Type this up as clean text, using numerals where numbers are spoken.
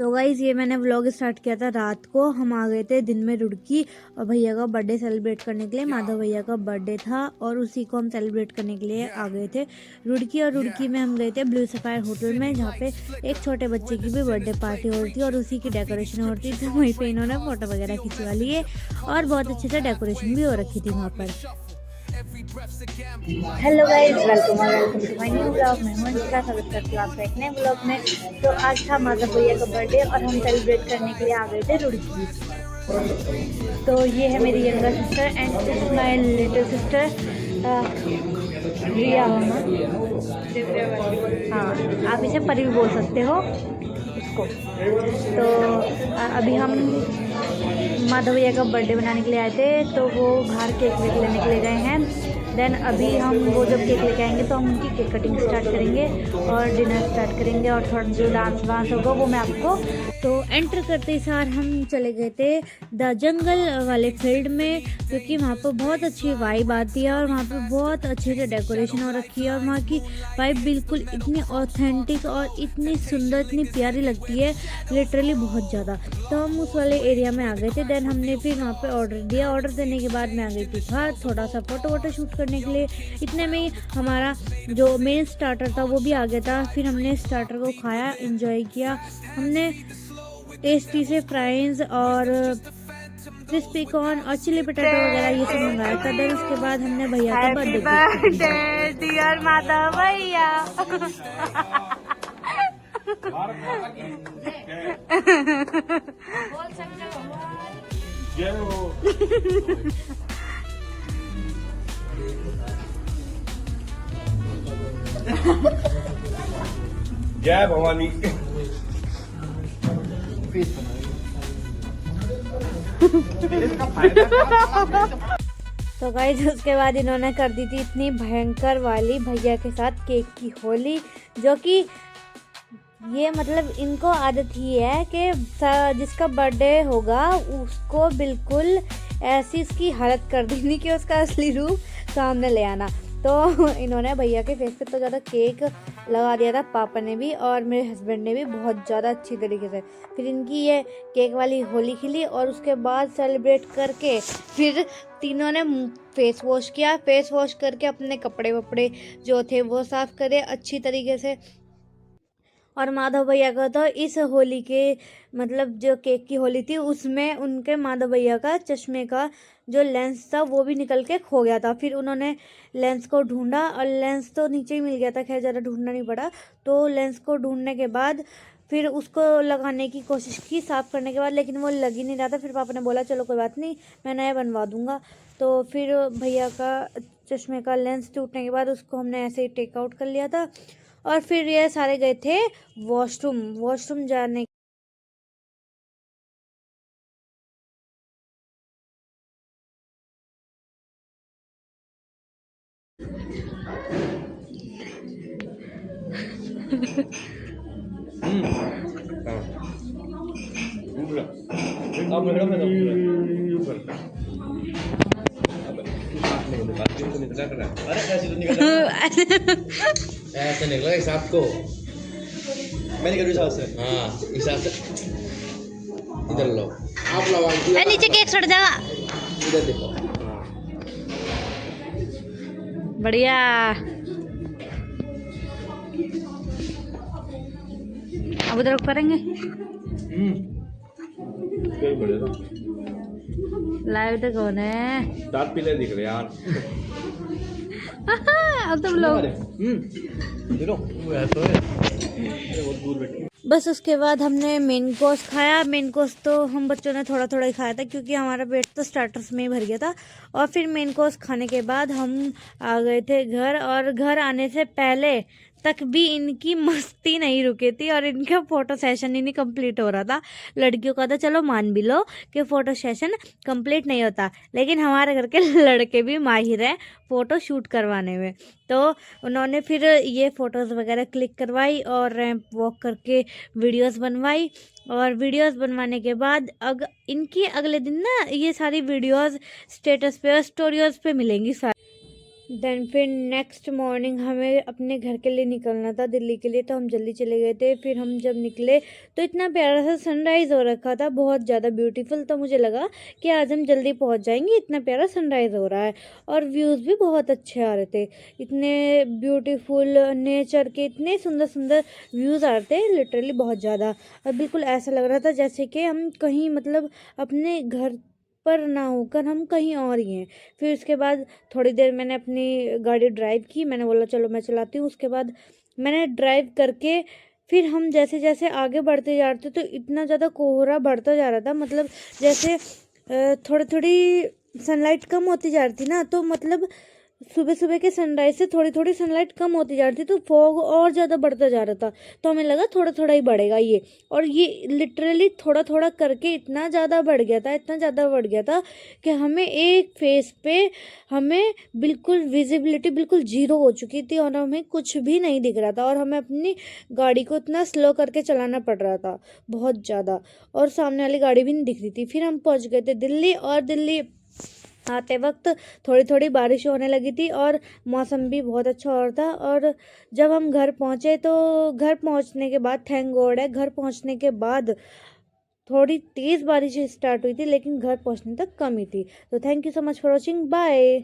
तो गाइज़ ये मैंने व्लॉग स्टार्ट किया था रात को। हम आ गए थे दिन में रुड़की और भैया का बर्थडे सेलिब्रेट करने के लिए। माधव भैया का बर्थडे था और उसी को हम सेलिब्रेट करने के लिए आ गए थे रुड़की। और रुड़की में हम गए थे ब्लू सफायर होटल में, जहाँ पे एक छोटे बच्चे की भी बर्थडे पार्टी हो रही थी और उसी की डेकोरेशन हो रही थी। तो वहीं पे इन्होंने फ़ोटो वगैरह खिंचवा लिए और बहुत अच्छे से डेकोरेशन भी हो रखी थी वहाँ पर। Hello guys, welcome to my new blog. मैं मंजिला, स्वागत करती हूँ आपका एक नए ब्लॉग में। तो आज था माधव भैया का बर्थडे और हम सेलिब्रेट करने के लिए आ गए थे रुड़की। तो ये है मेरी younger sister and this is my little sister Riya. हाँ, आप इसे परी भी बोल सकते हो इसको। तो अभी हम माधव भैया का बर्थडे बनाने के लिए आए थे, तो वो बाहर केक लेने के लिए गए हैं। देन अभी हम वो जब केक लेके आएंगे तो हम उनकी केक कटिंग स्टार्ट करेंगे और डिनर स्टार्ट करेंगे और थोड़ा जो डांस वांस होगा वो मैं आपको। तो एंटर करते ही सार हम चले गए थे द जंगल वाले फील्ड में, क्योंकि वहाँ पर बहुत अच्छी वाइब आती है और वहाँ पर बहुत अच्छे से डेकोरेशन हो रखी है और वहाँ की वाइब बिल्कुल इतनी ऑथेंटिक और इतनी सुंदर, इतनी प्यारी लगती है, लिटरली बहुत ज़्यादा। तो हम उस वाले एरिया में आ गए थे। देन हमने फिर वहाँ पे ऑर्डर दिया। ऑर्डर देने के बाद मैं आ गई थी बाहर थोड़ा सा फोटो शूट करने के लिए। इतने में ही हमारा जो मेन स्टार्टर था वो भी आ गया था। फिर हमने स्टार्टर को खाया, एंजॉय किया। हमने टेस्टी से फ्राइज और क्रिस्पी कॉर्न और चिली पोटैटो वगैरह ये सब मंगाया था। देन उसके बाद हमने भैया का बर्थडे डियर माधव भैया। जय भवानी। तो गाइस उसके बाद इन्होंने कर दी थी इतनी भयंकर वाली भैया के साथ केक की होली, जो कि ये मतलब इनको आदत ही है कि जिसका बर्थडे होगा उसको बिल्कुल ऐसी इसकी हालत कर देनी कि उसका असली रूप सामने ले आना। तो इन्होंने भैया के फेस पे तो ज़्यादा केक लगा दिया था, पापा ने भी और मेरे हस्बैंड ने भी बहुत ज़्यादा अच्छी तरीके से। फिर इनकी ये केक वाली होली खिली और उसके बाद सेलिब्रेट करके फिर तीनों ने फेस वॉश किया। फेस वॉश करके अपने कपड़े वपड़े जो थे वो साफ़ करे अच्छी तरीके से। और माधव भैया का तो इस होली के मतलब जो केक की होली थी उसमें उनके माधव भैया का चश्मे का जो लेंस था वो भी निकल के खो गया था। फिर उन्होंने लेंस को ढूंढा और लेंस तो नीचे ही मिल गया था, खैर ज़्यादा ढूंढना नहीं पड़ा। तो लेंस को ढूंढने के बाद फिर उसको लगाने की कोशिश की साफ़ करने के बाद, लेकिन वो लग ही नहीं रहा था। फिर पापा ने बोला चलो कोई बात नहीं, मैं नया बनवा दूँगा। तो फिर भैया का चश्मे का लेंस टूटने के बाद उसको हमने ऐसे ही टेक आउट कर लिया था। और फिर ये सारे गए थे वॉशरूम जाने। ऐसे निकला हिसाब को मैंने कभी हिसाब से। हाँ हिसाब से इधर लो, आप लगाओ नीचे केक सड़ जाएगा। इधर देखो। बढ़िया। अब उधर करेंगे लाइव तो कौन है? दांत पीले दिख रहे यार। अब तुम लोग देखो बहुत दूर बैठे। बस उसके बाद हमने मेन कोर्स खाया। मेन कोर्स तो हम बच्चों ने थोड़ा थोड़ा ही खाया था क्योंकि हमारा पेट तो स्टार्टर्स में ही भर गया था। और फिर मेन कोर्स खाने के बाद हम आ गए थे घर, और घर आने से पहले तक भी इनकी मस्ती नहीं रुकी थी और इनका फ़ोटो सेशन ही नहीं कंप्लीट हो रहा था। लड़कियों का तो चलो मान भी लो कि फ़ोटो सेशन कंप्लीट नहीं होता, लेकिन हमारे घर के लड़के भी माहिर हैं फ़ोटो शूट करवाने में। तो उन्होंने फिर ये फ़ोटोज़ वगैरह क्लिक करवाई और रैंप वॉक करके वीडियोस बनवाई। और वीडियोस बनवाने के बाद इनकी अगले दिन ना ये सारी वीडियोस स्टेटस पे और स्टोरीज पे मिलेंगी सारी। देन फिर नेक्स्ट मॉर्निंग हमें अपने घर के लिए निकलना था दिल्ली के लिए, तो हम जल्दी चले गए थे। फिर हम जब निकले तो इतना प्यारा सा सनराइज़ हो रखा था, बहुत ज़्यादा ब्यूटीफुल। तो मुझे लगा कि आज हम जल्दी पहुंच जाएंगे, इतना प्यारा सनराइज़ हो रहा है और व्यूज़ भी बहुत अच्छे आ रहे थे। इतने ब्यूटीफुल नेचर के इतने सुंदर सुंदर व्यूज़ आ रहे थे, लिटरली बहुत ज़्यादा। और बिल्कुल ऐसा लग रहा था जैसे कि हम कहीं मतलब अपने घर पर ना होकर हम कहीं और ही हैं। फिर उसके बाद थोड़ी देर मैंने अपनी गाड़ी ड्राइव की, मैंने बोला चलो मैं चलाती हूँ। उसके बाद मैंने ड्राइव करके फिर हम जैसे जैसे आगे बढ़ते जा रहे थे तो इतना ज़्यादा कोहरा बढ़ता जा रहा था, मतलब जैसे थोड़ी थोड़ी सनलाइट कम होती जा रही थी ना, तो मतलब सुबह सुबह के सनराइज से थोड़ी थोड़ी सनलाइट कम होती जा रही थी, तो फॉग और ज़्यादा बढ़ता जा रहा था। तो हमें लगा थोड़ा थोड़ा ही बढ़ेगा ये, और ये लिटरली थोड़ा थोड़ा करके इतना ज़्यादा बढ़ गया था, इतना ज़्यादा बढ़ गया था कि हमें एक फेस पे हमें बिल्कुल विजिबिलिटी बिल्कुल ज़ीरो हो चुकी थी और हमें कुछ भी नहीं दिख रहा था, और हमें अपनी गाड़ी को इतना स्लो करके चलाना पड़ रहा था बहुत ज़्यादा, और सामने वाली गाड़ी भी नहीं दिख रही थी। फिर हम पहुँच गए थे दिल्ली, और दिल्ली आते वक्त थोड़ी थोड़ी बारिश होने लगी थी और मौसम भी बहुत अच्छा हो रहा था। और जब हम घर पहुँचे तो घर पहुँचने के बाद, थैंक गॉड है, घर पहुँचने के बाद थोड़ी तेज़ बारिश स्टार्ट हुई थी, लेकिन घर पहुँचने तक कम ही थी। तो thank you so much for watching, bye.